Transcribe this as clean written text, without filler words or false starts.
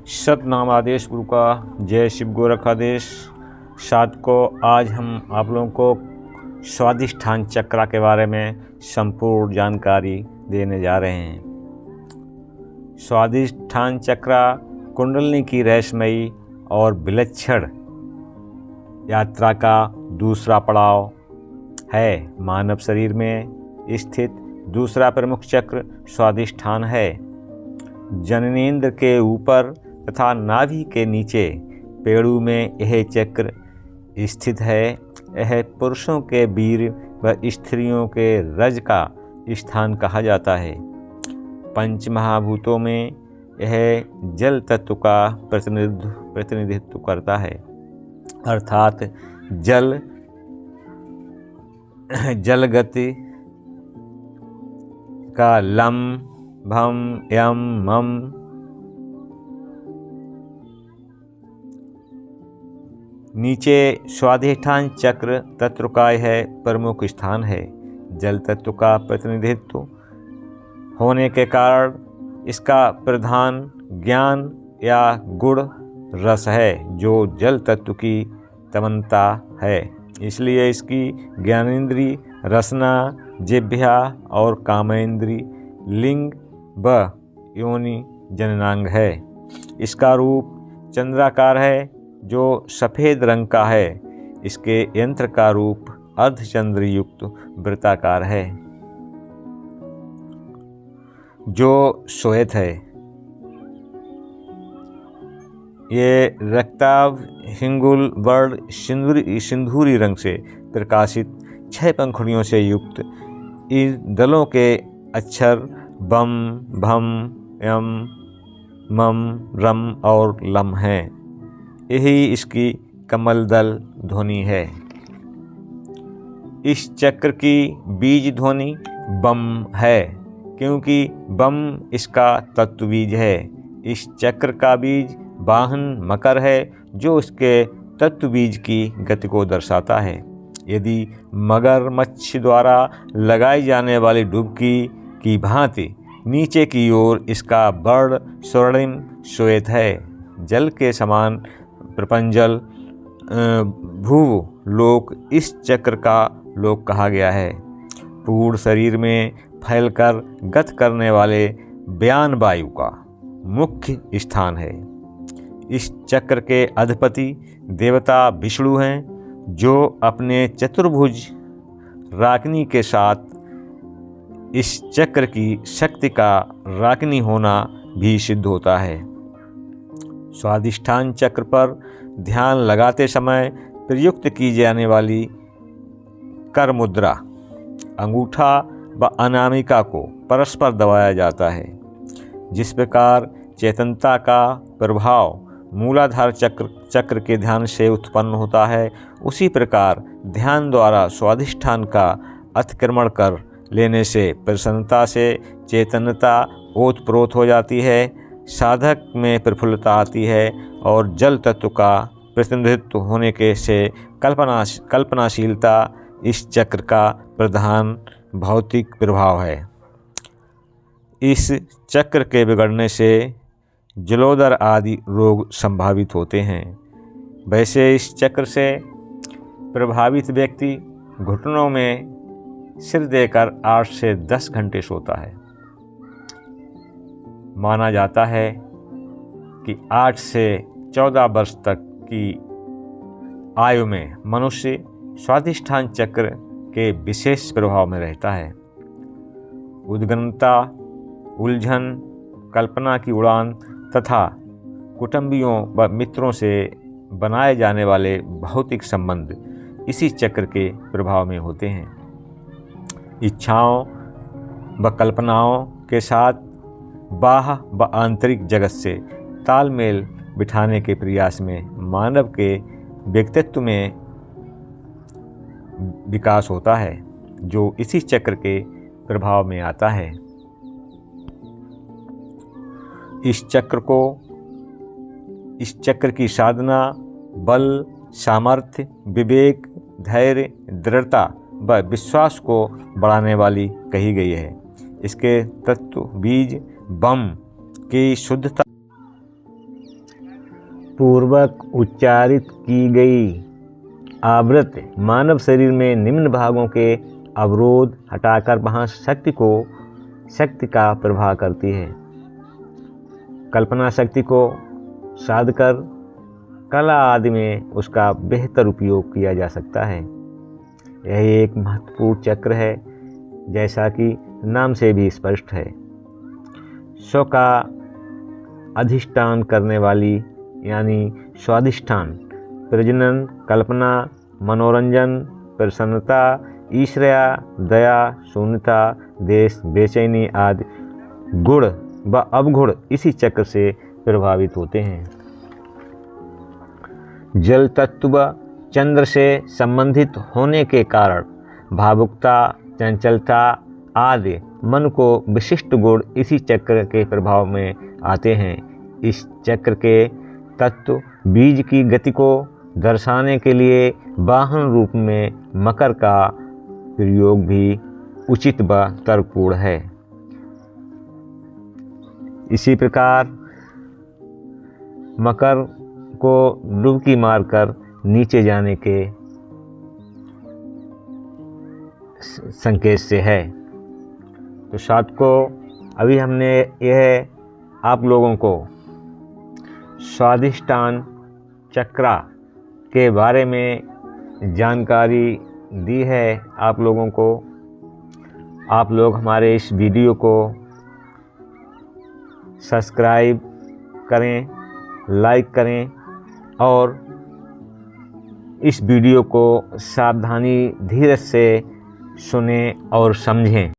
सतनाम आदेश गुरु का जय शिव गोरखादेश। साधको, आज हम आप लोगों को स्वाधिष्ठान चक्र के बारे में संपूर्ण जानकारी देने जा रहे हैं। स्वाधिष्ठान चक्र कुंडलिनी की रहस्यमयी और विलक्षण यात्रा का दूसरा पड़ाव है। मानव शरीर में स्थित दूसरा प्रमुख चक्र स्वाधिष्ठान है। जननेंद्र के ऊपर तथा नाभि के नीचे पेड़ू में यह चक्र स्थित है। यह पुरुषों के वीर व स्त्रियों के रज का स्थान कहा जाता है। पंच महाभूतों में यह जल तत्व का प्रतिनिधित्व करता है, अर्थात जल गति का लम भम यम मम नीचे स्वाधिष्ठान चक्र तत्व का यह प्रमुख स्थान है। जल तत्व का प्रतिनिधित्व होने के कारण इसका प्रधान ज्ञान या गुण रस है, जो जल तत्व की तमन्ता है। इसलिए इसकी ज्ञानेंद्री, रसना, जिह्वा और कामेंद्री लिंग व योनि जननांग है। इसका रूप चंद्राकार है, जो सफ़ेद रंग का है। इसके यंत्र का रूप अर्धचंद्र युक्त वृत्ताकार है, जो श्वेत है। ये रक्ताभ हिंगुल वर्ण सिंदूरी रंग से प्रकाशित 6 पंखुड़ियों से युक्त इन दलों के अक्षर बम, भम, यम, मम, रम और लम हैं। यही इसकी कमल दल ध्वनि है। इस चक्र की बीज ध्वनि बम है, क्योंकि बम इसका तत्व बीज है। इस चक्र का बीज वाहन मकर है, जो इसके तत्व बीज की गति को दर्शाता है। यदि मगरमच्छ द्वारा लगाई जाने वाली डुबकी की भांति नीचे की ओर इसका वर्ण स्वर्णिम श्वेत है। जल के समान प्रपंजल भूव लोक इस चक्र का लोक कहा गया है। पूर्ण शरीर में फैलकर गत करने वाले व्यान वायु का मुख्य स्थान है। इस चक्र के अधिपति देवता विष्णु हैं, जो अपने चतुर्भुज राकिनी के साथ इस चक्र की शक्ति का राकिनी होना भी सिद्ध होता है। स्वाधिष्ठान चक्र पर ध्यान लगाते समय प्रयुक्त की जाने वाली कर मुद्रा, अंगूठा व अनामिका को परस्पर दबाया जाता है। जिस प्रकार चेतनता का प्रभाव मूलाधार चक्र के ध्यान से उत्पन्न होता है, उसी प्रकार ध्यान द्वारा स्वाधिष्ठान का अतिक्रमण कर लेने से प्रसन्नता से चेतनता ओतप्रोत हो जाती है, साधक में प्रफुल्लता आती है और जल तत्व का प्रतिनिधित्व होने के से कल्पनाशीलता इस चक्र का प्रधान भौतिक प्रभाव है। इस चक्र के बिगड़ने से जलोदर आदि रोग संभावित होते हैं। वैसे इस चक्र से प्रभावित व्यक्ति घुटनों में सिर देकर 8 से 10 घंटे सोता है। माना जाता है कि 8 से 14 वर्ष तक की आयु में मनुष्य स्वाधिष्ठान चक्र के विशेष प्रभाव में रहता है। उद्गन्नता, उलझन, कल्पना की उड़ान तथा कुटुंबियों व मित्रों से बनाए जाने वाले भौतिक संबंध इसी चक्र के प्रभाव में होते हैं। इच्छाओं व कल्पनाओं के साथ बाह्य व आंतरिक जगत से तालमेल बिठाने के प्रयास में मानव के व्यक्तित्व में विकास होता है, जो इसी चक्र के प्रभाव में आता है। इस चक्र की साधना बल, सामर्थ्य, विवेक, धैर्य, दृढ़ता व विश्वास को बढ़ाने वाली कही गई है। इसके तत्व बीज बम की शुद्धता पूर्वक उच्चारित की गई आवृत्ति मानव शरीर में निम्न भागों के अवरोध हटाकर वहाँ शक्ति का प्रवाह करती है। कल्पना शक्ति को साध कर कला आदि में उसका बेहतर उपयोग किया जा सकता है। यह एक महत्वपूर्ण चक्र है, जैसा कि नाम से भी स्पष्ट है। स्व का अधिष्ठान करने वाली यानी स्वाधिष्ठान, प्रजनन, कल्पना, मनोरंजन, प्रसन्नता, ईर्ष्या, दया, शून्यता, देश, बेचैनी आदि गुण व अवगुण इसी चक्र से प्रभावित होते हैं। जल तत्व चंद्र से संबंधित होने के कारण भावुकता, चंचलता आदि मन को विशिष्ट गुण इसी चक्र के प्रभाव में आते हैं। इस चक्र के तत्व बीज की गति को दर्शाने के लिए वाहन रूप में मकर का प्रयोग भी उचित व तर्कपूर्ण है। इसी प्रकार मकर को डुबकी मारकर नीचे जाने के संकेत से है। तो साथियों, अभी हमने यह आप लोगों को स्वाधिष्ठान चक्रा के बारे में जानकारी दी है। आप लोगों को आप लोग हमारे इस वीडियो को सब्सक्राइब करें, लाइक करें और इस वीडियो को सावधानी धीरज से सुनें और समझें।